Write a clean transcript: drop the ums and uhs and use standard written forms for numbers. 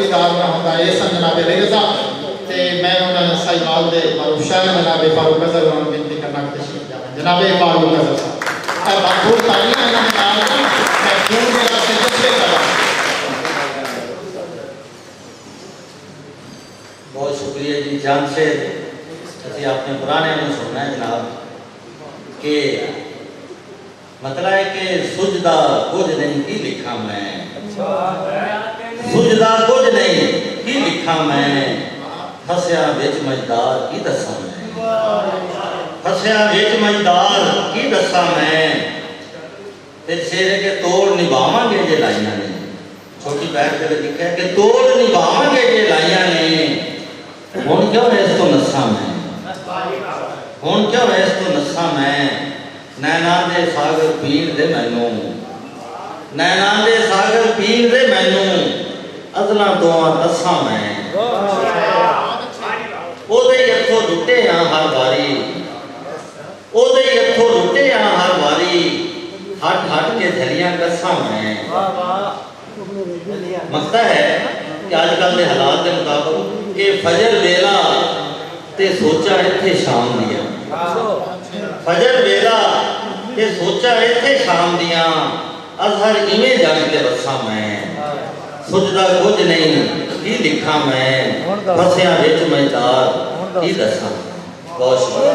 चौकीदार ना होता ये सन जनाब रेज़ा ते मैं उन्होंने साहिवाल दे मारूफ शायर जनाब फारूक अज़हर उन्होंने विनती करना तशरीफ जावे जनाब फारूक अज़हर साहब भरपूर तालियां इन्होंने नाल ना मैं खून के रास्ते जज्बे करा। बहुत शुक्रिया जी जान से अभी आपने पुराने में सुनना है जनाब कि मतलब है कि सुजदा कुछ नहीं की लिखा मैं सुजदा कुछ नहीं की लिखा मैं फसिया विच मजदार की दसा मैं फसिया विच मजदार की दसा मैं ते शेरे के तोड़ निभावांगे जे लाइयां ने छोटी बहन के लिखा है कि तोड़ निभावांगे जे लाइयां ने हुण क्यों है इस तो नसा मैं हुण क्यों है इस तो नसा मैं नैना दे सागर पीर दे मैनू नैना दे सागर पीर दे मैनू अदला दुआ दसा मैं ओदे हथों लुटे हाँ हर बारी ओदे हथों लुटे हाँ हर बारी हट हट के धरियां कसा मैं मकता है कि आजकल के हालात के मुताबिक ये फजर वेला ते सोचा इत्थे शाम दिया फजर वेला ते सोचा इत्थे शाम दिया अजहर इवें जग के बसा मैं सुजदा कुछ नहीं की लिखा मैं फसिया विच मजदार की दसा। बहुत शुक्रिया।